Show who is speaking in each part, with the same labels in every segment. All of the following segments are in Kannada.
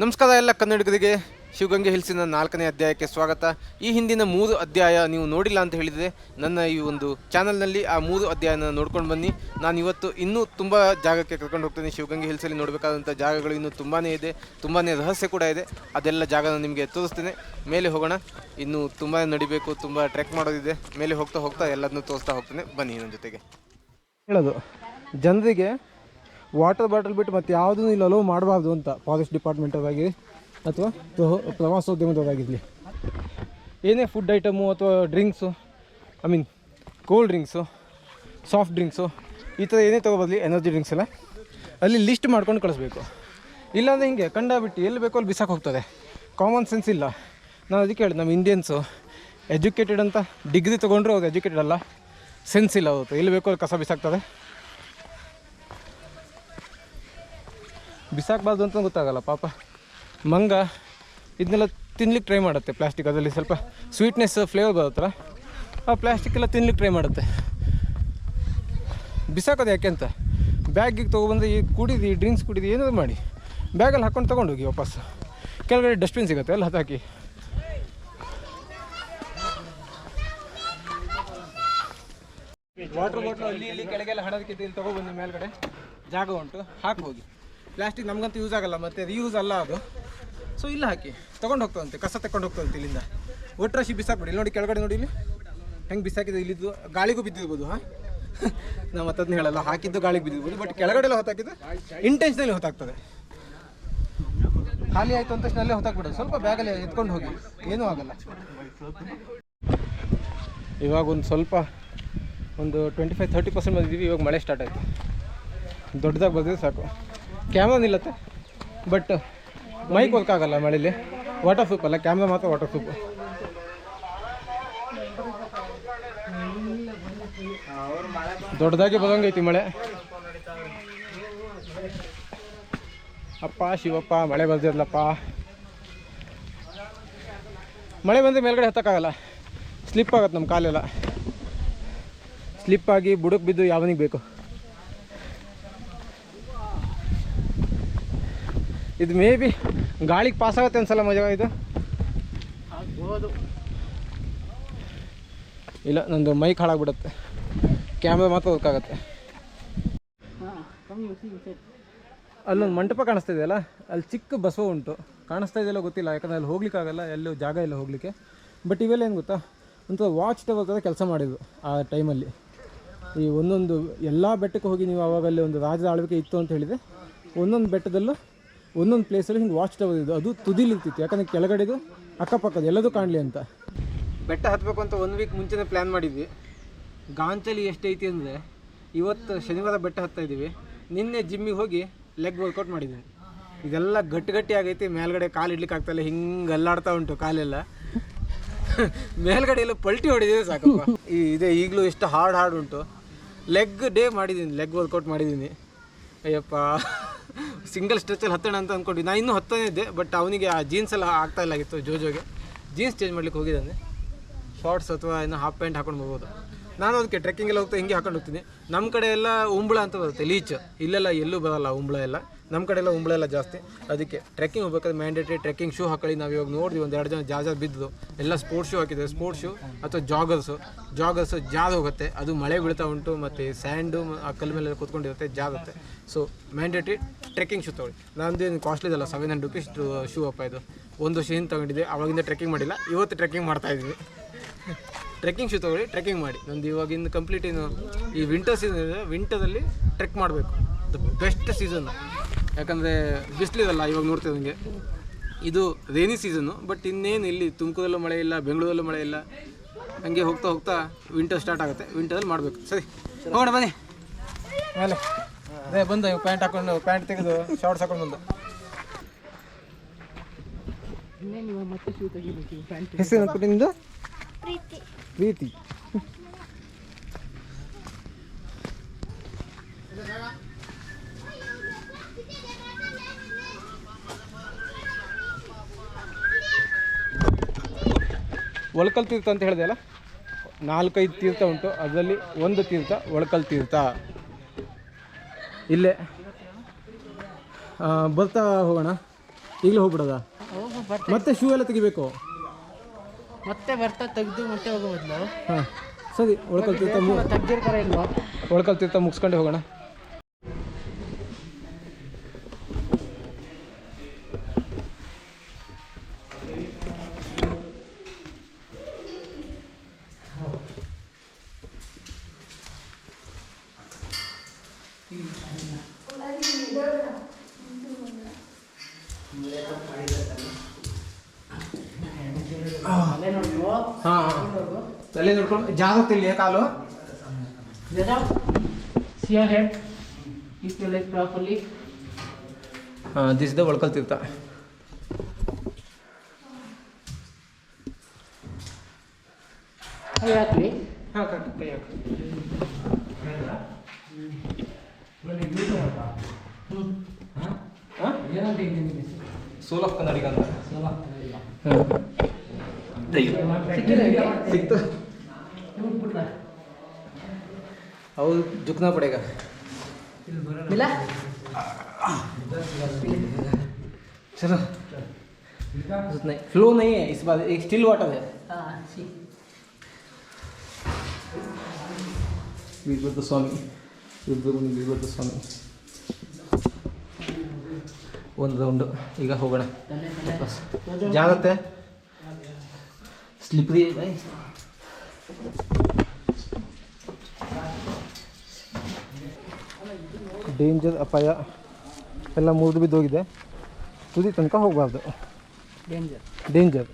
Speaker 1: ನಮಸ್ಕಾರ ಎಲ್ಲ ಕನ್ನಡಿಗರಿಗೆ ಶಿವಗಂಗೆ ಹಿಲ್ಸಿನ 4ನೇ ಅಧ್ಯಾಯಕ್ಕೆ ಸ್ವಾಗತ. ಈ ಹಿಂದಿನ 3 ಅಧ್ಯಾಯ ನೀವು ನೋಡಿಲ್ಲ ಅಂತ ಹೇಳಿದರೆ ನನ್ನ ಈ ಒಂದು ಚಾನಲ್ನಲ್ಲಿ ಆ 3 ಅಧ್ಯಾಯನ ನೋಡ್ಕೊಂಡು ಬನ್ನಿ. ನಾನು ಇವತ್ತು ಇನ್ನೂ ತುಂಬ ಜಾಗಕ್ಕೆ ಕರ್ಕೊಂಡು ಹೋಗ್ತೀನಿ. ಶಿವಗಂಗೆ ಹಿಲ್ಸಲ್ಲಿ ನೋಡಬೇಕಾದಂಥ ಜಾಗಗಳು ಇನ್ನೂ ತುಂಬಾ ಇದೆ, ತುಂಬಾ ರಹಸ್ಯ ಕೂಡ ಇದೆ. ಅದೆಲ್ಲ ಜಾಗನ ನಿಮಗೆ ತೋರಿಸ್ತೇನೆ. ಮೇಲೆ ಹೋಗೋಣ. ಇನ್ನೂ ತುಂಬ ನಡಿಬೇಕು, ತುಂಬ ಟ್ರೆಕ್ ಮಾಡೋದಿದೆ. ಮೇಲೆ ಹೋಗ್ತಾ ಹೋಗ್ತಾ ಎಲ್ಲದನ್ನೂ ತೋರಿಸ್ತಾ ಹೋಗ್ತೇನೆ. ಬನ್ನಿ ನನ್ನ ಜೊತೆಗೆ.
Speaker 2: ಹೇಳೋದು ಜನರಿಗೆ ವಾಟರ್ ಬಾಟಲ್ ಬಿಟ್ಟು ಮತ್ತು ಯಾವುದೂ ಇಲ್ಲಿ ಅಲೋ ಮಾಡಬಾರ್ದು ಅಂತ ಫಾರೆಸ್ಟ್ ಡಿಪಾರ್ಟ್ಮೆಂಟದಾಗಿ ಅಥವಾ ಪ್ರವಾಸೋದ್ಯಮದವರಾಗಿರಲಿ. ಏನೇ ಫುಡ್ ಐಟಮು ಅಥವಾ drinks, cold drinks, soft drinks, ಈ ಥರ ಏನೇ ತೊಗೊಬರಲಿ, ಎನರ್ಜಿ ಡ್ರಿಂಕ್ಸ್ ಎಲ್ಲ ಅಲ್ಲಿ ಲಿಸ್ಟ್ ಮಾಡ್ಕೊಂಡು ಕಳಿಸ್ಬೇಕು. ಇಲ್ಲಾಂದರೆ ಹಿಂಗೆ ಕಂಡಬಿಟ್ಟು ಎಲ್ಲಿ ಬೇಕೋ ಅಲ್ಲಿ ಬಿಸಾಕಿ ಹೋಗ್ತದೆ. ಕಾಮನ್ ಸೆನ್ಸ್ ಇಲ್ಲ. ನಾನು ಅದಕ್ಕೆ ಹೇಳಿದೆ, ನಮ್ಮ ಇಂಡಿಯನ್ಸು ಎಜುಕೇಟೆಡ್ ಅಂತ ಡಿಗ್ರಿ ತೊಗೊಂಡ್ರು ಅವ್ರು ಎಜುಕೇಟೆಡ್ ಅಲ್ಲ, ಸೆನ್ಸ್ ಇಲ್ಲ. ಅವತ್ತು ಎಲ್ಲಿ ಬೇಕೋ ಅಲ್ಲಿ ಕಸ ಬಿಸಾಕ್ತದೆ. ಬಿಸಾಕಬಾರ್ದು ಅಂತ ಗೊತ್ತಾಗಲ್ಲ ಪಾಪ. ಮಂಗ ಇದನ್ನೆಲ್ಲ ತಿನ್ಲಿಕ್ಕೆ ಟ್ರೈ ಮಾಡುತ್ತೆ. ಪ್ಲಾಸ್ಟಿಕ್ ಅದರಲ್ಲಿ ಸ್ವಲ್ಪ ಸ್ವೀಟ್ನೆಸ್ ಫ್ಲೇವರ್ ಬರುತ್ತಲ್ಲ, ಆ ಪ್ಲಾಸ್ಟಿಕ್ಕೆಲ್ಲ ತಿನ್ಲಿಕ್ಕೆ ಟ್ರೈ ಮಾಡುತ್ತೆ. ಬಿಸಾಕೋದು ಯಾಕೆ ಅಂತ ಬ್ಯಾಗಿಗೆ ತೊಗೊಬಂದು ಈ ಕುಡಿದು ಡ್ರಿಂಕ್ಸ್ ಕುಡಿದು ಏನಾದ್ರು ಮಾಡಿ ಬ್ಯಾಗಲ್ಲಿ ಹಾಕ್ಕೊಂಡು ತೊಗೊಂಡೋಗಿ ವಾಪಸ್. ಕೆಳಗಡೆ ಡಸ್ಟ್ಬಿನ್ ಸಿಗುತ್ತೆ, ಅಲ್ಲಿ ಹತ್ತಾಕಿ. ವಾಟರ್ ಬಾಟ್ಲು ಅಲ್ಲಿ ಇಲ್ಲಿ ಕೆಳಗೆಲ್ಲ ಹಣದಕ್ಕಿಂತ ಇಲ್ಲಿ ತೊಗೊಬಂದು ಮೇಲ್ಗಡೆ ಜಾಗ ಉಂಟು, ಹಾಕಿ ಹೋಗಿ. ಪ್ಲಾಸ್ಟಿಕ್ ನಮಗಂತೂ ಯೂಸ್ ಆಗೋಲ್ಲ, ಮತ್ತು ರೀಯೂಸ್ ಅಲ್ಲ ಅದು. ಸೊ ಇಲ್ಲ ಹಾಕಿ ತೊಗೊಂಡು ಹೋಗ್ತದಂತೆ, ಕಸ ತಗೊಂಡು ಹೋಗ್ತದಂತೆ ಇಲ್ಲಿಂದ. ಒಟ್ಟರಾಶಿ ಬಿಸಾಕ್ಬಿಡಿ. ಇಲ್ಲಿ ನೋಡಿ, ಕೆಳಗಡೆ ನೋಡಿ, ಇಲ್ಲಿ ಹೆಂಗೆ ಬಿಸಾಕಿದೆ. ಇಲ್ಲಿದ್ದು ಗಾಳಿಗೂ ಬಿದ್ದಿರ್ಬೋದು. ನಾವು ಮತ್ತದನ್ನ ಹೇಳಲ್ಲ, ಹಾಕಿದ್ದು ಗಾಳಿಗೆ ಬಿದ್ದಿರ್ಬೋದು, ಬಟ್ ಕೆಳಗಡೆ ಎಲ್ಲ ಹೊತ್ತಾಕಿದ್ದು ಇಂಟೆನ್ಷನಲ್ಲಿ ಹೊತ್ತಾಗ್ತದೆ. ಖಾಲಿ ಆಯಿತು ಅಂತ ತಕ್ಷಣ ಅಲ್ಲೇ ಹೊತ್ತಾಕ್ಬಿಡೋದು. ಸ್ವಲ್ಪ ಬ್ಯಾಗಲ್ಲಿ ಎತ್ಕೊಂಡು ಹೋಗಿ, ಏನೂ ಆಗಲ್ಲ. ಇವಾಗ ಒಂದು 25-30% ಬಂದಿದ್ದೀವಿ. ಇವಾಗ ಮಳೆ ಸ್ಟಾರ್ಟ್ ಆಯಿತು. ದೊಡ್ಡದಾಗಿ ಬಂದಿದ್ರೆ ಸಾಕು. ಕ್ಯಾಮ್ರಾ ನಿಲ್ಲತ್ತೆ, ಬಟ್ ಮೈಕ್ ವರ್ಕಾಗಲ್ಲ ಮಳೇಲಿ. ವಾಟರ್ ಪ್ರೂಫ್ ಅಲ್ಲ, ಕ್ಯಾಮ್ರಾ ಮಾತ್ರ ವಾಟರ್ ಪ್ರೂಫ್. ದೊಡ್ಡದಾಗಿ ಬರೋಂಗೈತಿ ಮಳೆ. ಅಪ್ಪ ಶಿವಪ್ಪ, ಮಳೆ ಬರ್ದಿರಲಪ್ಪ. ಮಳೆ ಬಂದರೆ ಮೇಲ್ಗಡೆ ಹತ್ತಕ್ಕಾಗಲ್ಲ, ಸ್ಲಿಪ್ ಆಗತ್ತೆ ನಮ್ಮ ಕಾಲೆಲ್ಲ. ಸ್ಲಿಪ್ಪಾಗಿ ಬುಡಕ್ಕೆ ಬಿದ್ದು ಯಾವನಿಗೆ ಬೇಕು. ಇದು ಮೇ ಬಿ ಗಾಳಿಗೆ ಪಾಸ್ ಆಗುತ್ತೆ ಅನ್ಸಲ್ಲ ಮಜಾ. ಇದು ಇಲ್ಲ, ನಂದು ಮೈಕ್ ಹಾಳಾಗ್ಬಿಡುತ್ತೆ, ಕ್ಯಾಮ್ರಾ ಮಾತ್ರ ವರ್ಕಾಗತ್ತೆ. ಅಲ್ಲೊಂದು ಮಂಟಪ ಕಾಣಿಸ್ತಾ ಇದೆಯಲ್ಲ, ಅಲ್ಲಿ ಚಿಕ್ಕ ಬಸವ ಉಂಟು. ಕಾಣಿಸ್ತಾ ಇದೆಯಲ್ಲ ಗೊತ್ತಿಲ್ಲ, ಯಾಕಂದರೆ ಅಲ್ಲಿ ಹೋಗ್ಲಿಕ್ಕಾಗಲ್ಲ, ಎಲ್ಲೂ ಜಾಗ ಇಲ್ಲ ಹೋಗಲಿಕ್ಕೆ. ಬಟ್ ಇವೆಲ್ಲ ಏನು ಗೊತ್ತಾ, ಒಂಥರ ವಾಚ್ ಟವರ್ ಥರ ಕೆಲಸ ಮಾಡಿದ್ರು ಆ ಟೈಮಲ್ಲಿ. ಈ ಒಂದೊಂದು ಎಲ್ಲ ಬೆಟ್ಟಕ್ಕೆ ಹೋಗಿ ನೀವು ಆವಾಗಲ್ಲಿ ಒಂದು ರಾಜ್ಯದ ಆಳ್ವಿಕೆ ಇತ್ತು ಅಂತ ಹೇಳಿದರೆ, ಒಂದೊಂದು ಬೆಟ್ಟದಲ್ಲೂ ಒಂದೊಂದು ಪ್ಲೇಸಲ್ಲಿ ಹಿಂಗೆ ವಾಚ್ ಟವರ್ ಇದು. ಅದು ತುದಿಲಿರ್ತಿತ್ತು, ಯಾಕಂದರೆ ಕೆಳಗಡೆದು ಅಕ್ಕಪಕ್ಕದ ಎಲ್ಲದೂ ಕಾಣಲಿ ಅಂತ. ಬೆಟ್ಟ ಹತ್ತಬೇಕು ಅಂತ 1 ವೀಕ್ ಮುಂಚೆನೇ ಪ್ಲ್ಯಾನ್ ಮಾಡಿದ್ವಿ. ಗಾಂಚಲಿ ಎಷ್ಟೈತಿ ಅಂದರೆ, ಇವತ್ತು ಶನಿವಾರ ಬೆಟ್ಟ ಹತ್ತಾಯಿದ್ದೀವಿ. ನಿನ್ನೆ ಜಿಮ್ಮಿಗೆ ಹೋಗಿ ಲೆಗ್ ವರ್ಕೌಟ್ ಮಾಡಿದ್ದೀನಿ. ಇದೆಲ್ಲ ಗಟ್ಟಿ ಆಗೈತಿ. ಮೇಲ್ಗಡೆ ಕಾಲು ಇಡ್ಲಿಕ್ಕೆ ಆಗ್ತಾಯಿಲ್ಲ, ಹಿಂಗೆ ಅಲ್ಲಾಡ್ತಾ ಉಂಟು ಕಾಲೆಲ್ಲ. ಮೇಲ್ಗಡೆ ಎಲ್ಲ ಪಲ್ಟಿ ಹೊಡಿದಿದೆ ಸಾಕಪ್ಪ. ಇದೆ ಈಗಲೂ ಎಷ್ಟು ಹಾರ್ಡ್ ಉಂಟು. ಲೆಗ್ ಡೇ ಮಾಡಿದ್ದೀನಿ, ಲೆಗ್ ವರ್ಕೌಟ್ ಮಾಡಿದ್ದೀನಿ. ಅಯ್ಯಪ್ಪ, ಸಿಂಗಲ್ ಸ್ಟ್ರೆಚಲ್ಲಿ ಹತ್ತೋಣ ಅಂತ ಅಂದ್ಕೊಂಡು ನಾನು ಇನ್ನೂ ಹತ್ತನೇ ಇದ್ದೆ. ಬಟ್ ಅವನಿಗೆ ಆ ಜೀನ್ಸ್ ಎಲ್ಲ ಆಗ್ತಾಯಿಲ್ಲಾಗಿತ್ತು. ಜೋಜೋಗೆ ಜೀನ್ಸ್ ಚೇಂಜ್ ಮಾಡ್ಲಿಕ್ಕೆ ಹೋಗಿದ್ದಾನೆ. ಶಾರ್ಟ್ಸ್ ಅಥವಾ ಇನ್ನೂ ಹಾಫ್ ಪ್ಯಾಂಟ್ ಹಾಕೊಂಡು ಹೋಗ್ಬೋದು. ನಾನು ಅದಕ್ಕೆ ಟ್ರೆಕ್ಕಿಂಗ್ ಎಲ್ಲ ಹೋಗ್ತಾ ಹಿಂಗೆ ಹಾಕೊಂಡು ಹೋಗ್ತೀನಿ. ನಮ್ಮ ಕಡೆ ಎಲ್ಲ ಉಂಬಳ ಅಂತ ಬರುತ್ತೆ, ಲೀಚ್. ಇಲ್ಲೆಲ್ಲ ಎಲ್ಲೂ ಬರೋಲ್ಲ ಉಂಬಳ ಎಲ್ಲ. ನಮ್ಮ ಕಡೆ ಎಲ್ಲ ಉಂಬಳ ಎಲ್ಲ ಜಾಸ್ತಿ. ಅದಕ್ಕೆ ಟ್ರೆಕ್ಕಿಂಗ್ ಹೋಗ್ಬೇಕಾದ್ರೆ ಮ್ಯಾಂಡೇಟ್ರಿ ಟ್ರೆಕ್ಕಿಂಗ್ ಶೂ ಹಾಕೊಳ್ಳಿ. ನಾವು ಇವಾಗ ನೋಡಿದ್ವಿ, 1-2 ಜನ ಜಾಜ್ ಬಿದ್ದು ಎಲ್ಲ ಸ್ಪೋರ್ಟ್ಸ್ ಶೂ ಹಾಕಿದ್ದಾರೆ. ಸ್ಪೋರ್ಟ್ಸ್ ಶೂ ಅಥವಾ ಜಾಗರ್ಸು ಜಾದ್ ಹೋಗುತ್ತೆ. ಅದು ಮಳೆ ಬೀಳ್ತಾ ಉಂಟು, ಮತ್ತು ಸ್ಯಾಂಡು ಆ ಕಲ್ಲು ಮೇಲೆ ಕೂತ್ಕೊಂಡಿರುತ್ತೆ, ಜಾಗುತ್ತೆ. ಸೊ ಮ್ಯಾಂಡೇಟ್ರಿ ಟ್ರೆಕ್ಕಿಂಗ್ ಶೂ ತೊಗೊಳ್ಳಿ. ನಂದು ಏನು ಕಾಸ್ಟ್ಲಿ ಇದಲ್ಲ, 700 ರೂಪೀಸ್ ಶೂ ಅಪ್ಪ. ಇದು 1 ವರ್ಷ ಹಿಂದೆ ತೊಗೊಂಡಿದ್ದೆ. ಅವಾಗಿಂದ ಟ್ರೆಕ್ಕಿಂಗ್ ಮಾಡಿಲ್ಲ, ಇವತ್ತು ಟ್ರೆಕ್ಕಿಂಗ್ ಮಾಡ್ತಾಯಿದ್ವಿ. ಟ್ರೆಕ್ಕಿಂಗ್ ಶೂ ತೊಗೊಳ್ಳಿ, ಟ್ರೆಕ್ಕಿಂಗ್ ಮಾಡಿ. ನಂದು ಇವಾಗಿಂದ ಕಂಪ್ಲೀಟ್ ಏನು ಈ ವಿಂಟರ್ ಸೀಸನ್ ಇದೆ, ವಿಂಟರಲ್ಲಿ ಟ್ರೆಕ್ ಮಾಡಬೇಕು. ದ ಬೆಸ್ಟ್ ಸೀಸನ್ನು, ಯಾಕಂದರೆ ಬಿಸಿಲಿದಲ್ಲ. ಇವಾಗ ನೋಡ್ತಿದ್ದಂಗೆ ಇದು ರೇನಿ ಸೀಸನ್ನು. ಬಟ್ ಇನ್ನೇನು ಇಲ್ಲಿ ತುಮಕೂರಲ್ಲೂ ಮಳೆ ಇಲ್ಲ, ಬೆಂಗಳೂರಲ್ಲೂ ಮಳೆ ಇಲ್ಲ. ಹಂಗೆ ಹೋಗ್ತಾ ಹೋಗ್ತಾ ವಿಂಟರ್ ಸ್ಟಾರ್ಟ್ ಆಗುತ್ತೆ. ವಿಂಟರಲ್ಲಿ ಮಾಡಬೇಕು. ಸರಿ ಹೋಗೋಣ ಬನ್ನಿ ಮೇಲೆ. ಅದೇ ಬಂದ ಪ್ಯಾಂಟ್ ಹಾಕೊಂಡು, ಪ್ಯಾಂಟ್ ತೆಗೆದು ಶಾರ್ಟ್ಸ್ ಹಾಕೊಂಡು ಬಂದ. ಹೆಸರು ಕೊಟ್ಟು ನಿಮ್ಮದು? ಪ್ರೀತಿ. ಒಳಕಲ್ ತೀರ್ಥ ಅಂತ ಹೇಳಿದೆ ಅಲ್ಲ, 4-5 ತೀರ್ಥ ಉಂಟು. ಅದರಲ್ಲಿ ಒಂದು ತೀರ್ಥ ಒಳಕಲ್ ತೀರ್ಥ. ಇಲ್ಲೇ ಬರ್ತಾ ಹೋಗೋಣ. ಈಗಲೇ ಹೋಗ್ಬಿಡೋದಾ? ಮತ್ತೆ ಶೂ ಎಲ್ಲ ತೆಗಿಬೇಕು.
Speaker 3: ಮತ್ತೆ ಬರ್ತಾ ತೆಗೆದು ಮತ್ತೆ ಹೋಗೋದು ನಾವು.
Speaker 2: ಹಾಂ ಸರಿ, ಒಳ್ಕಲ್ ತೀರ್ಥ
Speaker 3: ತೆಗ್ದಿರ್ತಾರೆ ಇಲ್ವಾ?
Speaker 2: ಒಳ್ಕಲ್ ತೀರ್ಥ ಮುಗಿಸ್ಕೊಂಡೆ ಹೋಗೋಣ. ಹಾಂ ತಲೆ ನೋಡ್ಕೊಂಡು ಜಾಗತ್ತಿಲ್ಲ ಕಾಲು.
Speaker 3: See your head. Keep your leg properly.
Speaker 2: ಹಾಂ, ದಿಸ್ ದ ಒಳ್ಕಲ್ ತೀರ್ಥ.
Speaker 3: ಕೈ ಹಾಕ್ಲಿ.
Speaker 2: ಹಾಂ ಕೈ ಹಾಕಿ. ಸೋಲ್ ಆಫ್ ಕನ್ನಡಿಗ ಅಂತ ಸಿಕ್ತು. ಹೌದು, झुकना पड़ेगा.
Speaker 3: मिला?
Speaker 2: चलो, नहीं फ्लो नहीं है इस बार, एक स्टिल वाटर है.
Speaker 3: हाँ, सी.
Speaker 2: वीरभद्र स्वामी, वीरभद्र स्वामी. ಒಂದು ರೌಂಡು ಈಗ ಹೋಗೋಣ. Bus ಜಾಗತ್ತೆ, slippery. ಡೇಂಜರ್, ಅಪಾಯ ಎಲ್ಲ ಮುರಿದು ಬಿದ್ದೋಗಿದೆ. ತುದಿ ತನಕ ಹೋಗಬಾರ್ದು. ಡೇಂಜರ್.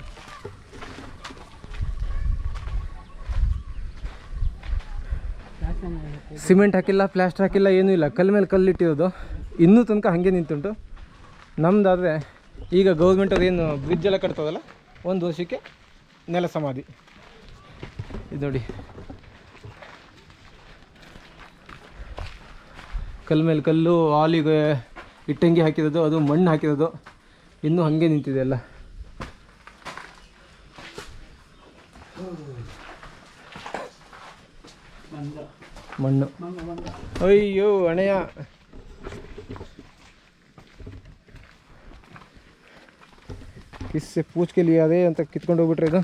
Speaker 2: ಸಿಮೆಂಟ್ ಹಾಕಿಲ್ಲ, ಪ್ಲಾಸ್ಟರ್ ಹಾಕಿಲ್ಲ, ಏನೂ ಇಲ್ಲ. ಕಲ್ಲು ಮೇಲೆ ಕಲ್ಲಿಟ್ಟಿರೋದು ಇನ್ನೂ ತನಕ ಹಾಗೆ ನಿಂತುಂಟು. ನಮ್ಮದಾದರೆ ಈಗ ಗೌರ್ಮೆಂಟ್ ಅವ್ರು ಏನು ಬ್ರಿಡ್ಜ್ ಎಲ್ಲ ಕಟ್ತದಲ್ಲ, 1 ವರ್ಷಕ್ಕೆ ನೆಲ ಸಮಾಧಿ. ಇದು ನೋಡಿ, ಕಲ್ಲು ಮೇಲೆ ಕಲ್ಲು, ಆಲಿಗೆ ಇಟ್ಟಂಗಿ ಹಾಕಿರೋದು, ಅದು ಮಣ್ಣು ಹಾಕಿರೋದು ಇನ್ನೂ ಹಾಗೆ ನಿಂತಿದೆ ಎಲ್ಲ. ಮಣ್ಣು. ಅಯ್ಯೋ ಅಣೆಯ, ಕಿಸ್ಸೆ ಪೂಚ್ ಕೆ ಲಿಯಾ ಅದೇ ಅಂತ ಕಿತ್ಕೊಂಡು ಹೋಗ್ಬಿಟ್ರೆ ಇದು.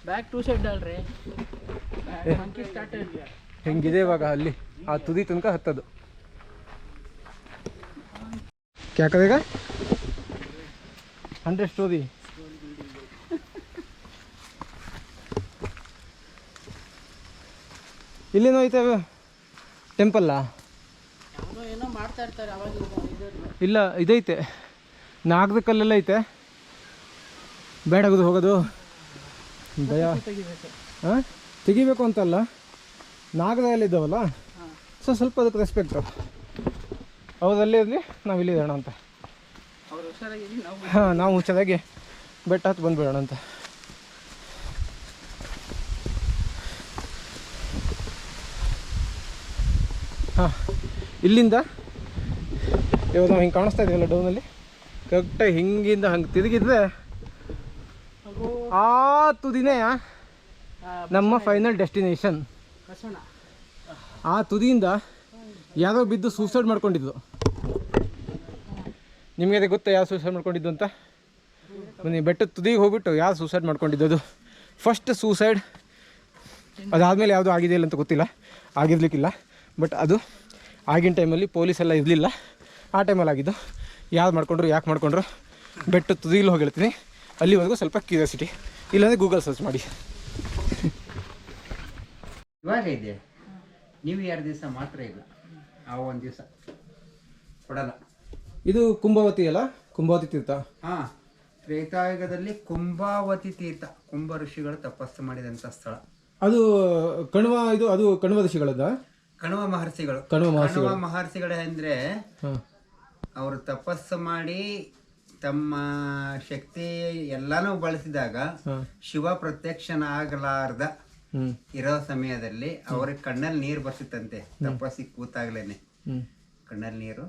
Speaker 3: ಬ್ಯಾಕ್ 2 ಸೈಡ್ डाल रहे. Monkey started.
Speaker 2: ಹೆಂಗಿದೆ ಇವಾಗ ಅಲ್ಲಿ ಆ ತುದಿ ತನಕ ಹತ್ತದು. ಕ್ಯಾ ಕರೇಗಾ 100 ಸ್ಟೋರಿ. ಇಲ್ಲೇನೋ ಐತೆ ಟೆಂಪಲ್ಲ.
Speaker 3: ಏನೋ ಮಾಡ್ತಾ ಇರ್ತಾರೆ ಅವಾಗ.
Speaker 2: ಇಲ್ಲ, ಇದೈತೆ, ನಾಗದ ಕಲ್ಲೆಲ್ಲ ಐತೆ. ಬೇಡಾಗೋದು ಹೋಗೋದು ಭಯ. ಹಾಂ, ತೆಗಿಬೇಕು ಅಂತಲ್ಲ, ನಾಗದ ಎಲ್ಲ ಇದ್ದಾವಲ್ಲ, ಸೊ ಸ್ವಲ್ಪ ಅದಕ್ಕೆ ರೆಸ್ಪೆಕ್ಟು. ಅವ್ರು ಅಲ್ಲೇ ಇರಲಿ, ನಾವು ಇಲ್ಲಿ ಇರೋಣ ಅಂತ. ಹಾಂ, ನಾವು ಹುಷಾರಾಗಿ ಬೆಟ್ಟ ಹತ್ತು ಬಂದುಬಿಡೋಣ ಅಂತ. ಹಾಂ, ಇಲ್ಲಿಂದ ಇವಾಗ ನಾವು ಹಿಂಗೆ ಕಾಣಿಸ್ತಾ ಇದೀವಲ್ಲ ಡೌನಲ್ಲಿ, ಕರೆಕ್ಟಾಗಿ ಹಿಂಗಿಂದ ಹಂಗೆ ತಿರುಗಿದ್ರೆ ಆ ತುದಿನೇ ನಮ್ಮ ಫೈನಲ್ ಡೆಸ್ಟಿನೇಷನ್. ಆ ತುದಿಯಿಂದ ಯಾರೋ ಬಿದ್ದು ಸೂಸೈಡ್ ಮಾಡ್ಕೊಂಡಿದ್ದು. ನಿಮಗೆ ಅದೇ ಗೊತ್ತಾ ಯಾರು ಸೂಸೈಡ್ ಮಾಡ್ಕೊಂಡಿದ್ದು ಅಂತ? ಬನ್ನಿ, ಬೆಟ್ಟದ ತುದಿಗೆ ಹೋಗ್ಬಿಟ್ಟು ಯಾರು ಸೂಸೈಡ್ ಮಾಡ್ಕೊಂಡಿದ್ದು. ಅದು ಫಸ್ಟ್ ಸೂಸೈಡ್. ಅದಾದಮೇಲೆ ಯಾವುದೂ ಆಗಿದೆ ಇಲ್ಲ ಅಂತ ಗೊತ್ತಿಲ್ಲ, ಆಗಿರ್ಲಿಕ್ಕಿಲ್ಲ. ಬಟ್ ಅದು ಆಗಿನ ಟೈಮಲ್ಲಿ ಪೊಲೀಸೆಲ್ಲ ಇರಲಿಲ್ಲ, ಆ ಟೈಮಲ್ಲಿ ಆಗಿದ್ದು. ಯಾರು ಮಾಡ್ಕೊಂಡ್ರು, ಯಾಕೆ ಮಾಡ್ಕೊಂಡ್ರು, ಬೆಟ್ಟದ ತುದಿಯಲ್ಲಿ ಹೋಗಿ ಹೇಳ್ತೀನಿ. ಅಲ್ಲಿವರೆಗೂ ಸ್ವಲ್ಪ ಕ್ಯೂರಿಯಾಸಿಟಿ, ಇಲ್ಲಾಂದರೆ ಗೂಗಲ್ ಸರ್ಚ್ ಮಾಡಿ.
Speaker 4: ಇವಾಗ ಇದೆ, ನ್ಯೂ ಇಯರ್ ದಿವಸ ಮಾತ್ರ ಇಲ್ಲ, ಆ ಒಂದು ದಿವಸ ಕೊಡಲ್ಲ.
Speaker 2: ಇದು ಕುಂಭಾವತಿ ಅಲ್ಲ, ಕುಂಭಾವತಿ ತೀರ್ಥ.
Speaker 4: ಹಾಂ, ತ್ರೇತಾಯುಗದಲ್ಲಿ ಕುಂಭಾವತಿ ತೀರ್ಥ, ಕುಂಭ ಋಷಿಗಳು ತಪಸ್ಸು ಮಾಡಿದಂಥ ಸ್ಥಳ.
Speaker 2: ಅದು ಕಣ್ವ, ಇದು ಅದು ಕಣ್ವ ಋಷಿಗಳದ?
Speaker 4: ಕಣ್ವ ಮಹರ್ಷಿಗಳು.
Speaker 2: ಕಣ್ವ
Speaker 4: ಮಹರ್ಷಿಗಳು ಅಂದರೆ ಅವರು ತಪಸ್ಸು ಮಾಡಿ ತಮ್ಮ ಶಕ್ತಿ ಎಲ್ಲಾನು ಬಳಸಿದಾಗ ಶಿವ ಪ್ರತ್ಯಕ್ಷನಾಗಲಾರ್ದ ಇರೋ ಸಮಯದಲ್ಲಿ ಅವ್ರಿಗೆ ಕಣ್ಣಲ್ಲಿ ನೀರು ಬರ್ತಿತ್ತಂತೆ. ತಪಸ್ಸಿಗೆ ಕೂತಾಗ್ಲೇನೆ ಕಣ್ಣಲ್ಲಿ ನೀರು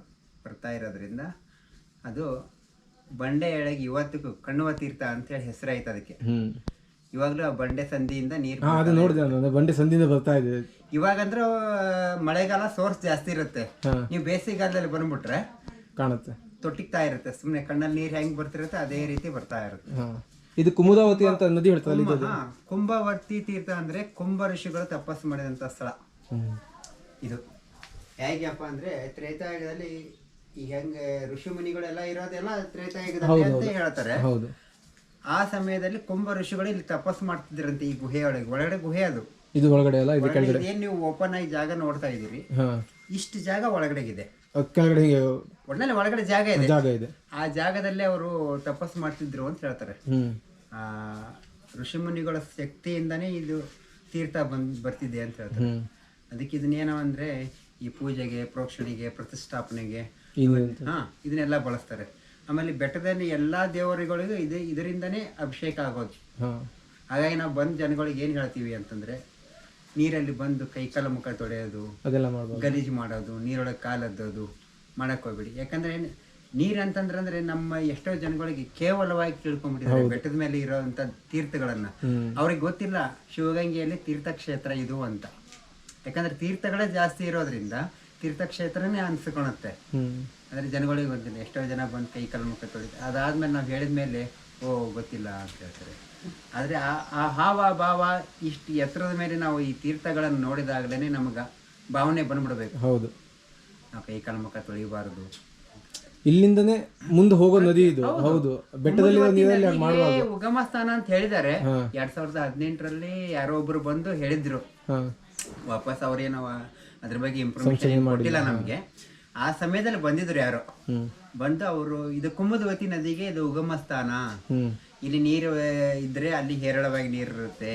Speaker 4: ಬರ್ತಾ ಇರೋದ್ರಿಂದ ಅದು ಬಂಡೆ ಎಳೆಗೆ ಇವತ್ತಿಗೂ ಕಣ್ವ ತೀರ್ಥ ಅಂತೇಳಿ ಹೆಸರಾಯ್ತು ಅದಕ್ಕೆ. ಇವಾಗಲೂ ಆ ಬಂಡೆ ಸಂದಿಯಿಂದ ನೀರು
Speaker 2: ಹಾಂ ಅದು ನೋಡಿದೆ ನಾನು, ಬಂಡೆ ಸಂದಿಯಿಂದ ಬರ್ತಾ ಇದೆ.
Speaker 4: ಇವಾಗಂದ್ರೆ ಮಳೆಗಾಲ ಸೋರ್ಸ್ ಜಾಸ್ತಿ ಇರುತ್ತೆ.
Speaker 2: ಹಾಂ.
Speaker 4: ನೀವು ಬೇಸಿಗೆಗಾಲದಲ್ಲಿ ಬಂದ್ಬಿಟ್ರೆ
Speaker 2: ಕಾಣುತ್ತೆ.
Speaker 4: ತೊಟ್ಟಿಗ್ತಾ ಇರುತ್ತೆ, ಸುಮ್ಮನೆ ಕಣ್ಣಲ್ಲಿ ನೀರು ಹೆಂಗ್ ಬರ್ತಿರುತ್ತೆ ಅದೇ ರೀತಿ ಬರ್ತಾ ಇರುತ್ತೆ.
Speaker 2: ಹಾಂ, ಇದು ಕುಮುದಾವತಿ ಅಂತ ನದಿ ಹೇಳ್ತಾರೆ.
Speaker 4: ಕುಂಭವರ್ತಿ ತೀರ್ಥ ಅಂದ್ರೆ ಕುಂಭ ಋಷಿಗಳು ತಪಸ್ಸು ಮಾಡಿದಂತ ಸ್ಥಳ ಇದು. ಹೇಗಪ್ಪ ಅಂದ್ರೆ ತ್ರೇತಾಯುಗದಲ್ಲಿ ಈ ಹೆಂಗೆ ಋಷಿ ಮುನಿಗಳೆಲ್ಲ ಇರೋದೆಲ್ಲ ತ್ರೇತಾಯುಗದಲ್ಲಿ ಅಂತ ಹೇಳ್ತಾರೆ.
Speaker 2: ಹೌದು.
Speaker 4: ಆ ಸಮಯದಲ್ಲಿ ಕುಂಭ ಋಷಿಗಳು ಇಲ್ಲಿ ತಪಸ್ಸು ಮಾಡ್ತಿದ್ರಂತೆ ಈ ಗುಹೆ ಒಳಗಡೆ ಗುಹೆ ಅದು.
Speaker 2: ಇದು ಒಳಗಡೆ ಅಲ್ಲ, ಇದು ಕೆಳಗಡೆ.
Speaker 4: ಏನ್ ನೀವು ಓಪನ್ ಆಗಿ ಜಾಗ ನೋಡ್ತಾ ಇದೀರಿ, ಇಷ್ಟು ಜಾಗ ಒಳಗಡೆಗಿದೆ.
Speaker 2: ಕೆಳಗಡೆ ಹೀಗೆ
Speaker 4: ಒಟ್ಟಿನಲ್ಲಿ ಒಳಗಡೆ ಜಾಗ
Speaker 2: ಇದೆ.
Speaker 4: ಆ ಜಾಗದಲ್ಲೇ ಅವರು ತಪಸ್ಸು ಮಾಡ್ತಿದ್ರು ಅಂತ ಹೇಳ್ತಾರೆ. ಆ ಋಷಿ ಮುನಿಗಳ ಶಕ್ತಿಯಿಂದಾನೇ ಇದು ತೀರ್ಥ ಬರ್ತಿದೆ ಅಂತ ಹೇಳ್ತಾರೆ. ಅದಕ್ಕೆ ಇದನ್ನೇನೋ ಅಂದ್ರೆ ಈ ಪೂಜೆಗೆ, ಪ್ರೋಕ್ಷಣೆಗೆ, ಪ್ರತಿಷ್ಠಾಪನೆಗೆ ಇದನ್ನೆಲ್ಲ ಬಳಸ್ತಾರೆ. ಆಮೇಲೆ ಬೆಟ್ಟದಲ್ಲಿ ಎಲ್ಲಾ ದೇವರುಗಳಿಗೂ ಇದರಿಂದನೇ ಅಭಿಷೇಕ ಆಗೋದು. ಹಾಗಾಗಿ ನಾವು ಬಂದ್ ಜನಗಳಿಗೆ ಏನ್ ಹೇಳ್ತೀವಿ ಅಂತಂದ್ರೆ, ನೀರಲ್ಲಿ ಬಂದು ಕೈಕಾಲ ಮುಖ ತೊಳೆಯೋದು, ಗಲೀಜು ಮಾಡೋದು, ನೀರೊಳಗೆ ಕಾಲದ್ದೋದು ಮಾಡಕ್ ಹೋಗ್ಬೇಡಿ. ಯಾಕಂದ್ರೆ ನೀರಂತಂದ್ರೆ ನಮ್ಮ ಎಷ್ಟೋ ಜನಗಳಿಗೆ ಕೇವಲವಾಗಿ ತಿಳ್ಕೊಂಡ್ಬಿಟ್ಟಿದ್ದಾರೆ ಬೆಟ್ಟದ ಮೇಲೆ ಇರೋಂಥ ತೀರ್ಥಗಳನ್ನ. ಅವ್ರಿಗೆ ಗೊತ್ತಿಲ್ಲ ಶಿವಗಂಗೆಯಲ್ಲಿ ತೀರ್ಥಕ್ಷೇತ್ರ ಇದು ಅಂತ. ಯಾಕಂದ್ರೆ ತೀರ್ಥಗಳೇ ಜಾಸ್ತಿ ಇರೋದ್ರಿಂದ ತೀರ್ಥಕ್ಷೇತ್ರನೇ ಅನ್ಸ್ಕೊಳತ್ತೆ. ಅಂದ್ರೆ ಜನಗಳಿಗೆ ಗೊತ್ತಿಲ್ಲ. ಎಷ್ಟೋ ಜನ ಬಂದು ಕೈ ಕಾಲು ಮುಖ ತೊಳಿತಾರೆ, ಅದಾದ್ಮೇಲೆ ನಾವು ಹೇಳಿದ್ಮೇಲೆ ಓ ಗೊತ್ತಿಲ್ಲ ಅಂತ ಹೇಳ್ತಾರೆ. ಆದ್ರೆ ಆ ಹಾವ ಭಾವ ಇಷ್ಟು ಎತ್ತರದ ಮೇಲೆ ನಾವು ಈ ತೀರ್ಥಗಳನ್ನು ನೋಡಿದಾಗಲೇ ನಮಗ ಭಾವನೆ ಬಂದ್ಬಿಡ್ಬೇಕು.
Speaker 2: ಹೌದು,
Speaker 4: ನಾವು ಕೈ ಕಾಲು ಮುಖ ತೊಳಿಬಾರದು.
Speaker 2: ಇಲ್ಲಿಂದನೇ ಮುಂದೆ ಹೋಗೋ ನದಿ ಇದು. ಹೌದು, ಬೆಟ್ಟದಲ್ಲಿ
Speaker 4: ಉಗಮ ಸ್ಥಾನ ಅಂತ ಹೇಳಿದ್ದಾರೆ. 2018ರಲ್ಲಿ ಯಾರೋ ಒಬ್ರು ಬಂದು ಹೇಳಿದ್ರು. ವಾಪಸ್ ಅವ್ರೇನೋ ಅದ್ರ ಬಗ್ಗೆ ಇನ್ಫಾರ್ಮೇಶನ್ ಕೊಟ್ಟಿಲ್ಲ ನಮ್ಗೆ. ಆ ಸಮಯದಲ್ಲಿ ಬಂದಿದ್ರು ಯಾರೋ ಬಂದು, ಅವರು ಇದು ಕುಮುದವತಿ ನದಿಗೆ ಇದು ಉಗಮ ಸ್ಥಾನ, ಇಲ್ಲಿ ನೀರು ಇದ್ರೆ ಅಲ್ಲಿ ಹೇರಳವಾಗಿ ನೀರು ಇರುತ್ತೆ,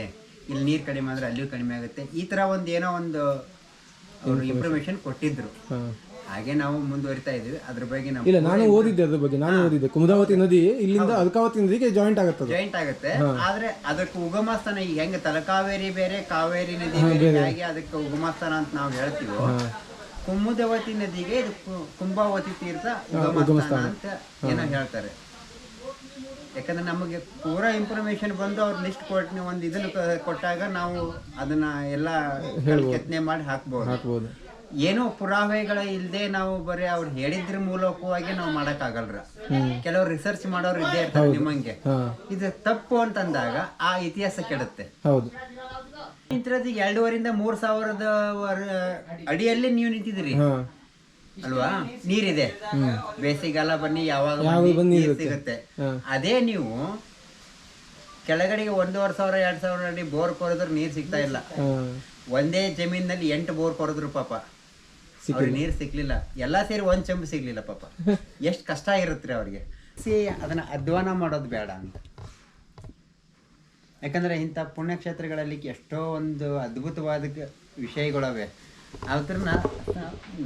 Speaker 4: ಇಲ್ಲಿ ನೀರು ಕಡಿಮೆ ಅಂದ್ರೆ ಅಲ್ಲಿಯೂ ಕಡಿಮೆ ಆಗುತ್ತೆ, ಈ ತರ ಏನೋ ಒಂದು ಅವರು ಇನ್ಫಾರ್ಮೇಶನ್ ಕೊಟ್ಟಿದ್ರು. ಹಾಗೆ ನಾವು ಮುಂದುವರಿತಾ ಇದೀವಿ. ಅದ್ರ ಬಗ್ಗೆ
Speaker 2: ಇಲ್ಲ, ನಾನು ಓದಿದ್ದೆ ಅದ್ರ ಬಗ್ಗೆ. ನಾನು ಓದಿದ್ದೆ ಕುಮುದಾವತಿ ನದಿ ಇಲ್ಲಿಂದ ಅಲ್ಕಾವತಿ ನದಿಗೆ ಜಾಯಿಂಟ್ ಆಗುತ್ತೆ.
Speaker 4: ಆದ್ರೆ ಅದಕ್ಕೆ ಉಗಮ ಸ್ಥಾನ ಈಗ ಹೆಂಗೆ ತಲಕಾವೇರಿ ಬೇರೆ, ಕಾವೇರಿ ನದಿ ಬೇರೆ, ಹಾಗೆ ಅದಕ್ಕೆ ಉಗಮ ಸ್ಥಾನ ಅಂತ ನಾವು ಹೇಳ್ತೀವೋ, ಕುಮುದವತಿ ನದಿಗೆ ಇದು ಕುಂಭಾವತಿ ತೀರ್ಥ ಉಗಮ ಸ್ಥಾನ ಅಂತ ಏನೋ ಹೇಳ್ತಾರೆ. ಯಾಕಂದ್ರೆ ನಮಗೆ ಪೂರಾ ಇನ್ಫಾರ್ಮೇಶನ್ ಬಂದು ಅವ್ರ ಲಿಸ್ಟ್ ಕೊಟ್ಟು ಒಂದು ಇದನ್ನು ಕೊಟ್ಟಾಗ ನಾವು ಅದನ್ನ ಎಲ್ಲ ಕೆತ್ತನೆ ಮಾಡಿ ಹಾಕ್ಬೋದು. ಏನೋ ಪುರಾವೆಗಳ ಇಲ್ಲದೆ ನಾವು ಬರೀ ಅವ್ರು ಹೇಳಿದ್ರ ಮೂಲಕವಾಗಿ ನಾವು ಮಾಡಕ್ ಆಗಲ್ರ. ಕೆಲವರು ರಿಸರ್ಚ್ ಮಾಡೋರು ಇದ್ದೇ ಇರ್ತಾರೆ ನಿಮ್ಮಂಗೆ. ಇದು ತಪ್ಪು ಅಂತಂದಾಗ ಆ ಇತಿಹಾಸ ಕೆಡುತ್ತೆ. ನಿಂತಿರೋದೀಗ 2,500-3,000 ಅಡಿಯಲ್ಲಿ ನೀವು ನಿಂತಿದ್ದೀರಿ ಅಲ್ವಾ? ನೀರಿದೆ, ಬೇಸಿಗೆಗಾಲ ಬನ್ನಿ ಯಾವಾಗ ನೀರು ಸಿಗುತ್ತೆ. ಅದೇ ನೀವು ಕೆಳಗಡೆಗೆ 1,500-2,000 ಅಡಿ ಬೋರ್ ಕೊರೆದ್ರು ನೀರ್ ಸಿಗ್ತಾ ಇಲ್ಲ. ಒಂದೇ ಜಮೀನಲ್ಲಿ 8 ಬೋರ್ ಕೊರೆದ್ರು ಪಾಪ ಅವ್ರಿಗೆ ನೀರ್ ಸಿಗ್ಲಿಲ್ಲ. ಎಲ್ಲಾ ಸೇರಿ ಒಂದ್ ಚೆಂಬು ಸಿಗ್ಲಿಲ್ಲ ಪಾಪ. ಎಷ್ಟ್ ಕಷ್ಟ ಇರುತ್ತೆ ಅವ್ರಿಗೆ. ಅದನ್ನ ಅಧ್ವಾನ ಮಾಡೋದು ಬೇಡ ಅಂತ. ಯಾಕಂದ್ರೆ ಇಂಥ ಪುಣ್ಯಕ್ಷೇತ್ರಗಳಲ್ಲಿ ಎಷ್ಟೋ ಒಂದು ಅದ್ಭುತವಾದ ವಿಷಯಗಳವೆ. ಅದನ್ನ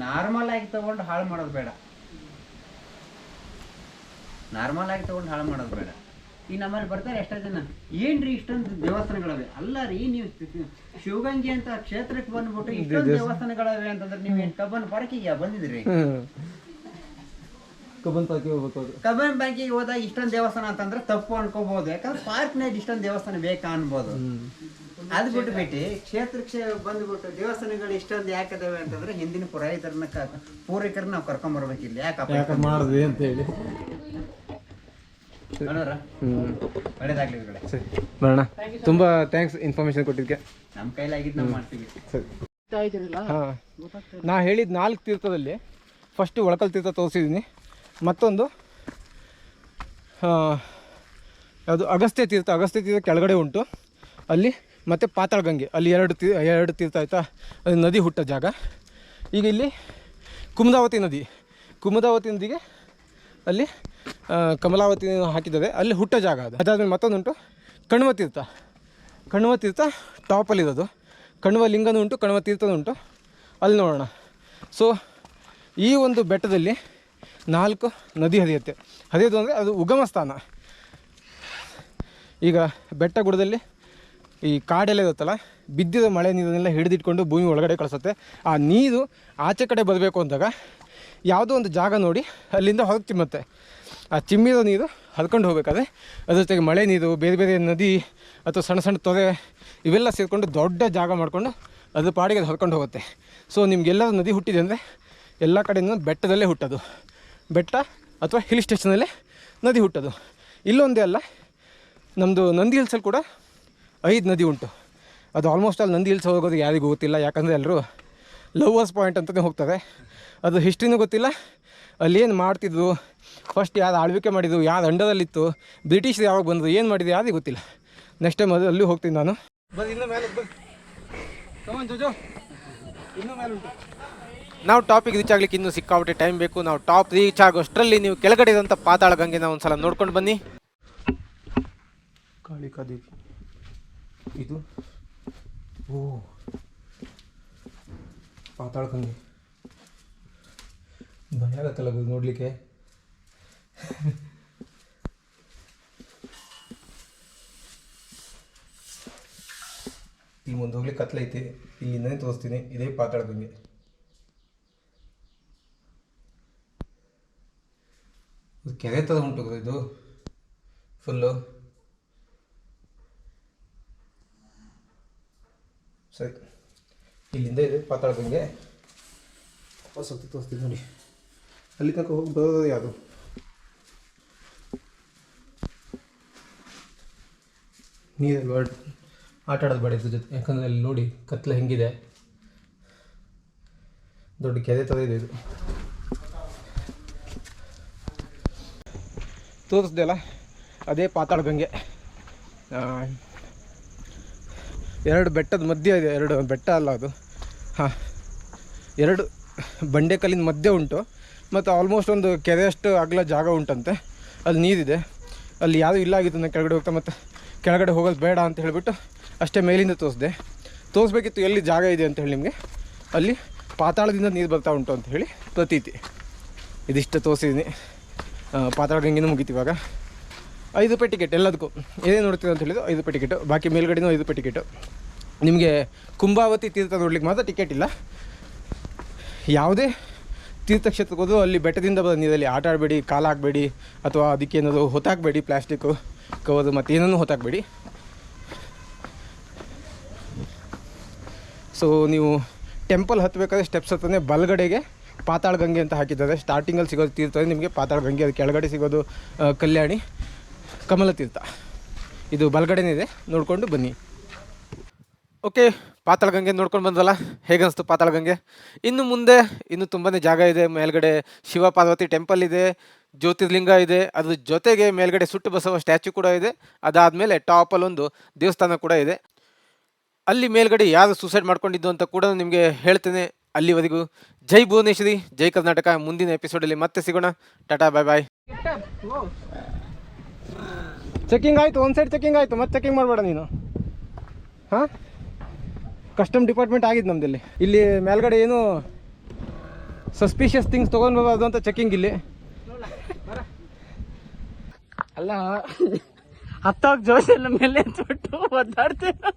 Speaker 4: ನಾರ್ಮಲ್ ಆಗಿ ತಗೊಂಡು ಹಾಳು ಮಾಡೋದು ಬೇಡ. ಈ ನಮ್ಮಲ್ಲಿ ಬರ್ತಾರೆ ಎಷ್ಟೋ ಜನ, ಏನ್ರಿ ಇಷ್ಟೊಂದು ದೇವಸ್ಥಾನಗಳವೆ? ಅಲ್ಲ ರೀ, ನೀವು ಶಿವಗಂಗೆ ಅಂತ ಕ್ಷೇತ್ರಕ್ಕೆ ಬಂದ್ಬಿಟ್ಟು ಇಷ್ಟೊಂದು ದೇವಸ್ಥಾನಗಳವೆ ಅಂತಂದ್ರೆ ನೀವು ಏನ್ ಕಬ್ಬನ್ ಪಾರ್ಕಿಗೆ ಬಂದಿದ್ರಿ? ಕಬ್ಬನ್ ಪಾರ್ಕಿಗೆ ಹೋದಾಗ ಇಷ್ಟೊಂದು ದೇವಸ್ಥಾನ ಅಂತಂದ್ರೆ ತಪ್ಪು ಅನ್ಕೋಬಹುದು. ಯಾಕಂದ್ರೆ ಪಾರ್ಕ್ನಲ್ಲಿ ಇಷ್ಟೊಂದು ದೇವಸ್ಥಾನ ಬೇಕಾ ಅನ್ಬೋದು. ಅದ್ ಬಿಟ್ಬಿಟ್ಟು ಕ್ಷೇತ್ರಕ್ಕೆ ಬಂದ್ಬಿಟ್ಟು ದೇವಸ್ಥಾನಗಳು ಇಷ್ಟೊಂದು ಯಾಕದವೆ ಅಂತಂದ್ರೆ ಹಿಂದಿನ ಪೂರ್ವಿಕರನ್ನ ನಾವು ಕರ್ಕೊಂಡ್ ಬರ್ಬೇಕಿಲ್ಲ. ಯಾಕೆ ಮಾಡಿದ್ವಿ ಅಂತ ಹೇಳಿ
Speaker 2: ಬರೋಣ. ತುಂಬ ಥ್ಯಾಂಕ್ಸ್ ಇನ್ಫಾರ್ಮೇಶನ್ ಕೊಟ್ಟಿದ್ದಕ್ಕೆ.
Speaker 4: ನಮ್ಮ ಕೈಲಾಗಿದ್ದು ನಾವು ಮಾಡ್ತೀವಿ.
Speaker 2: ಹಾಂ, ನಾ ಹೇಳಿದ 4 ತೀರ್ಥದಲ್ಲಿ ಫಸ್ಟು ಒಳಕಲ್ ತೀರ್ಥ ತೋರಿಸಿದ್ದೀನಿ. ಮತ್ತೊಂದು ಯಾವುದು ಅಗಸ್ತ್ಯ ತೀರ್ಥ ಕೆಳಗಡೆ ಉಂಟು ಅಲ್ಲಿ. ಮತ್ತು ಪಾತಾಳಗಂಗೆ ಅಲ್ಲಿ 2 ತೀರ್ಥ ಆಯಿತಾ. ಅದು ನದಿ ಹುಟ್ಟ ಜಾಗ. ಈಗ ಇಲ್ಲಿ ಕುಮುದಾವತಿ ನದಿಗೆ ಅಲ್ಲಿ ಕಮಲಾವತಿ ಹಾಕಿದ್ದಾರೆ, ಅಲ್ಲಿ ಹುಟ್ಟ ಜಾಗ ಅದು. ಅದಾದಮೇಲೆ ಮತ್ತೊಂದುಂಟು ಕಣ್ವ ತೀರ್ಥ ಟಾಪಲ್ಲಿರೋದು. ಕಣ್ವ ಲಿಂಗನೂ ಉಂಟು, ಕಣ್ವ ತೀರ್ಥನೂ ಉಂಟು, ಅಲ್ಲಿ ನೋಡೋಣ. ಸೊ ಈ ಒಂದು ಬೆಟ್ಟದಲ್ಲಿ 4 ನದಿ ಹರಿಯೋದು ಅಂದರೆ ಅದು ಉಗಮ ಸ್ಥಾನ. ಈಗ ಬೆಟ್ಟ ಗುಡ್ಡದಲ್ಲಿ ಈ ಕಾಡೆಲ್ಲ ಇರುತ್ತಲ್ಲ, ಬಿದ್ದಿರೋ ಮಳೆ ನೀರನ್ನೆಲ್ಲ ಹಿಡಿದಿಟ್ಕೊಂಡು ಭೂಮಿ ಒಳಗಡೆ ಕಳಿಸುತ್ತೆ. ಆ ನೀರು ಆಚೆ ಕಡೆ ಬರಬೇಕು ಅಂದಾಗ ಯಾವುದೋ ಒಂದು ಜಾಗ ನೋಡಿ ಅಲ್ಲಿಂದ ಹೊರಗೆ ಚಿಮ್ಮತ್ತೆ. ಆ ಚಿಮ್ಮಿರೋ ನೀರು ಹರ್ಕೊಂಡು ಹೋಗ್ಬೇಕಾದ್ರೆ ಅದ್ರ ಜೊತೆಗೆ ಮಳೆ ನೀರು, ಬೇರೆ ಬೇರೆ ನದಿ ಅಥವಾ ಸಣ್ಣ ಸಣ್ಣ ತೊರೆ ಇವೆಲ್ಲ ಸೇರಿಕೊಂಡು ದೊಡ್ಡ ಜಾಗ ಮಾಡಿಕೊಂಡು ಅದು ಪಾಡಿಗೆ ಅದು ಹರ್ಕೊಂಡು ಹೋಗುತ್ತೆ. ಸೊ ನಿಮಗೆಲ್ಲರೂ ನದಿ ಹುಟ್ಟಿದೆ ಅಂದರೆ ಎಲ್ಲ ಕಡೆಯಿಂದ ಬೆಟ್ಟದಲ್ಲೇ ಹುಟ್ಟೋದು, ಬೆಟ್ಟ ಅಥವಾ ಹಿಲ್ ಸ್ಟೇಷನಲ್ಲೇ ನದಿ ಹುಟ್ಟೋದು. ಇಲ್ಲೊಂದೇ ಅಲ್ಲ, ನಮ್ಮದು ನಂದಿ ಹಿಲ್ಸಲ್ಲಿ ಕೂಡ 5 ನದಿ ಉಂಟು. ಅದು ಆಲ್ಮೋಸ್ಟ್ ಅಲ್ಲಿ ನಂದಿ ಹಿಲ್ಸ್ ಹೋಗೋದು ಯಾರಿಗೂ ಗೊತ್ತಿಲ್ಲ, ಯಾಕಂದರೆ ಎಲ್ಲರೂ ಲವರ್ಸ್ ಪಾಯಿಂಟ್ ಅಂತಲೇ ಹೋಗ್ತಾರೆ. ಅದು ಹಿಸ್ಟ್ರಿನೂ ಗೊತ್ತಿಲ್ಲ, ಅಲ್ಲೇನು ಮಾಡ್ತಿದ್ರು, ಫಸ್ಟ್ ಯಾರು ಆಳ್ವಿಕೆ ಮಾಡಿದ್ರು, ಯಾರು ಅಂಡರಲ್ಲಿತ್ತು, ಬ್ರಿಟಿಷರು ಯಾವಾಗ ಬಂದರು, ಏನು ಮಾಡಿದ್ರು ಯಾರಿಗೂ ಗೊತ್ತಿಲ್ಲ. ನೆಕ್ಸ್ಟ್ ಟೈಮ್ ಅದು ಅಲ್ಲೂ ಹೋಗ್ತೀನಿ ನಾನು. ಬರೀ ಇನ್ನೂ ಮೇಲೆ ಜೋಜೋ ಇನ್ನೂ ಮೇಲೆ ಉಂಟು.
Speaker 1: ನಾವು ಟಾಪಿಗೆ ರೀಚ್ ಆಗ್ಲಿಕ್ಕೆ ಇನ್ನೂ ಸಿಕ್ಕಾಬಿಟ್ಟೆ ಟೈಮ್ ಬೇಕು. ನಾವು ಟಾಪ್ ರೀಚ್ ಆಗೋಷ್ಟರಲ್ಲಿ ನೀವು ಕೆಳಗಡೆ ಇರೋಂಥ ಪಾತಾಳ ಗಂಗೆನ ಒಂದು ಸಲ ನೋಡ್ಕೊಂಡು ಬನ್ನಿ.
Speaker 2: ಕಾಳಿಕಾದೇವಿ ಇದು, ಓ ಪಾತಾಳ ಗಂಗೆ ಭಯ ಆಗತ್ತಲ್ಲ ನೋಡಲಿಕ್ಕೆ. ಇಲ್ಲಿ ಮುಂದೆ ಹೋಗ್ಲಿಕ್ಕೆ ಕತ್ಲೈತಿ, ಇಲ್ಲಿಂದನೇ ತೋರಿಸ್ತೀನಿ. ಇದೇ ಪಾತಾಳ ಗಂಗೆ. ಕೆರೆ ಥರ ಉಂಟು ಇದು ಫುಲ್ಲು. ಸರಿ, ಇಲ್ಲಿಂದ ಇದೆ ಪಾತಾಳ ಗಂಗೆ. ವಾಪಸ್ ಹೋಗ್ತಿ ತೋರಿಸ್ತೀನಿ ನೋಡಿ. ಅಲ್ಲಿ ತನಕ ಹೋಗಿ ಬರೋದು ಯಾವುದು, ನೀರಲ್ಲಿ ಆಟ ಆಡೋದು ಬೇಡ ಇದ್ರ ಜೊತೆ. ಯಾಕಂದರೆ ಅಲ್ಲಿ ನೋಡಿ ಕತ್ಲೆ ಹೆಂಗಿದೆ, ದೊಡ್ಡ ಕೆರೆ ಥರ ಇದೆ ಇದು. ತೋರಿಸ್ದೆ ಅಲ್ಲ, ಅದೇ ಪಾತಾಳ ಗಂಗೆ. 2 ಬೆಟ್ಟದ ಮಧ್ಯೆ ಇದೆ. 2 ಬೆಟ್ಟ ಅಲ್ಲ ಅದು, ಹಾಂ 2 ಬಂಡೆಕಲ್ಲಿನ ಮಧ್ಯೆ ಉಂಟು. ಮತ್ತು ಆಲ್ಮೋಸ್ಟ್ ಒಂದು ಕೆರೆಯಷ್ಟು ಅಗಲ ಜಾಗ ಉಂಟಂತೆ. ಅಲ್ಲಿ ನೀರಿದೆ, ಅಲ್ಲಿ ಯಾರೂ ಇಲ್ಲ ಆಗಿತ್ತು. ನಾನು ಕೆಳಗಡೆ ಹೋಗ್ತಾ ಮತ್ತು ಕೆಳಗಡೆ ಹೋಗೋದು ಬೇಡ ಅಂತ ಹೇಳಿಬಿಟ್ಟು ಅಷ್ಟೇ ಮೇಲಿಂದ ತೋರಿಸ್ಬೇಕಿತ್ತು ಎಲ್ಲಿ ಜಾಗ ಇದೆ ಅಂತ ಹೇಳಿ ನಿಮಗೆ. ಅಲ್ಲಿ ಪಾತಾಳದಿಂದ ನೀರು ಬರ್ತಾ ಉಂಟು ಅಂತ ಹೇಳಿ ಪ್ರತೀತಿ. ಇದಿಷ್ಟು ತೋರಿಸಿದ್ದೀನಿ. ಪಾತಾಳ ಗಂಗೆನೂ ಮುಗೀತು ಇವಾಗ. 5 ರೂಪಾಯಿ ಟಿಕೆಟ್ ಎಲ್ಲದಕ್ಕೂ. ಏನೇನು ನೋಡ್ತೀವಿ ಅಂತ ಹೇಳಿದ್ರು 5 ರೂಪಾಯಿ ಟಿಕೆಟು. ಬಾಕಿ ಮೇಲ್ಗಡೆನೂ 5 ರೂಪಾಯಿ ಟಿಕೆಟು. ನಿಮಗೆ ಕುಂಭಾವತಿ ತೀರ್ಥ ನೋಡ್ಲಿಕ್ಕೆ ಮಾತ್ರ ಟಿಕೆಟ್ ಇಲ್ಲ. ಯಾವುದೇ ತೀರ್ಥಕ್ಷೇತ್ರಕ್ಕೆ ಹೋದರೂ ಅಲ್ಲಿ ಬೆಟ್ಟದಿಂದ ಬರೋ ನೀರಲ್ಲಿ ಆಟ ಆಡಬೇಡಿ, ಕಾಲು ಹಾಕಬೇಡಿ, ಅಥವಾ ಅದಕ್ಕೇನಾದರೂ ಹೊತ್ತಾಕಬೇಡಿ, ಪ್ಲಾಸ್ಟಿಕ್ಕು ಕವರು ಮತ್ತು ಏನನ್ನೂ ಹೊತ್ತಾಕಬೇಡಿ. ಸೊ ನೀವು ಟೆಂಪಲ್ ಹತ್ತಬೇಕಾದ್ರೆ ಸ್ಟೆಪ್ಸ್ ಹತ್ತನೇ ಬಲಗಡೆಗೆ ಪಾತಾಳ ಗಂಗೆ ಅಂತ ಹಾಕಿದ್ದಾರೆ. ಸ್ಟಾರ್ಟಿಂಗಲ್ಲಿ ಸಿಗೋದು ತೀರ್ಥ ನಿಮಗೆ ಪಾತಾಳ ಗಂಗೆ, ಅದು ಕೆಳಗಡೆ ಸಿಗೋದು ಕಲ್ಯಾಣಿ ಕಮಲ ತೀರ್ಥ. ಇದು ಬಲಗಡೆನೇ ಇದೆ, ನೋಡಿಕೊಂಡು ಬನ್ನಿ.
Speaker 1: ಓಕೆ, ಪಾತಾಳ ಗಂಗೆ ನೋಡ್ಕೊಂಡು ಬಂದಲ್ಲ, ಹೇಗನ್ನಿಸ್ತು ಪಾತಾಳ ಗಂಗೆ? ಇನ್ನು ಮುಂದೆ ಇನ್ನೂ ತುಂಬಾ ಜಾಗ ಇದೆ. ಮೇಲ್ಗಡೆ ಶಿವ ಪಾರ್ವತಿ ಟೆಂಪಲ್ ಇದೆ, ಜ್ಯೋತಿರ್ಲಿಂಗ ಇದೆ, ಅದ್ರ ಜೊತೆಗೆ ಮೇಲ್ಗಡೆ ಸುಟ್ಟು ಬಸವ ಸ್ಟ್ಯಾಚ್ಯೂ ಕೂಡ ಇದೆ. ಅದಾದಮೇಲೆ ಟಾಪಲ್ಲೊಂದು ದೇವಸ್ಥಾನ ಕೂಡ ಇದೆ. ಅಲ್ಲಿ ಮೇಲ್ಗಡೆ ಯಾರು ಸೂಸೈಡ್ ಮಾಡ್ಕೊಂಡಿದ್ದು ಅಂತ ಕೂಡ ನಿಮಗೆ ಹೇಳ್ತೇನೆ. ಅಲ್ಲಿವರೆಗೂ ಜೈ ಭುವನೇಶ್ವರಿ, ಜೈ ಕರ್ನಾಟಕ. ಮುಂದಿನ ಎಪಿಸೋಡಲ್ಲಿ ಮತ್ತೆ ಸಿಗೋಣ. ಟಾಟಾ, ಬಾಯ್ ಬಾಯ್.
Speaker 2: ಚೆಕಿಂಗ್ ಆಯಿತು, ಒಂದು ಸೈಡ್ ಚೆಕಿಂಗ್ ಆಯಿತು, ಮತ್ತೆ ಚೆಕಿಂಗ್ ಮಾಡಬೇಡ ನೀನು. ಹಾಂ, ಕಸ್ಟಮ್ ಡಿಪಾರ್ಟ್ಮೆಂಟ್ ಆಗಿದ್ದು ನಮ್ಮದಲ್ಲಿ. ಇಲ್ಲಿ ಮೇಲ್ಗಡೆ ಏನು ಸಸ್ಪಿಷಿಯಸ್ ಥಿಂಗ್ಸ್ ತೊಗೊಂಡ್ಬರೋದು ಅಂತ ಚೆಕಿಂಗ್ ಇಲ್ಲಿ.
Speaker 3: ಅಲ್ಲ ಹತ್ತೋಗಿ ಜೋಶೆಲ್ಲ ಮೇಲೆ ಬಿಟ್ಟು ಒದ್ದಾಡ್ತೇನೆ.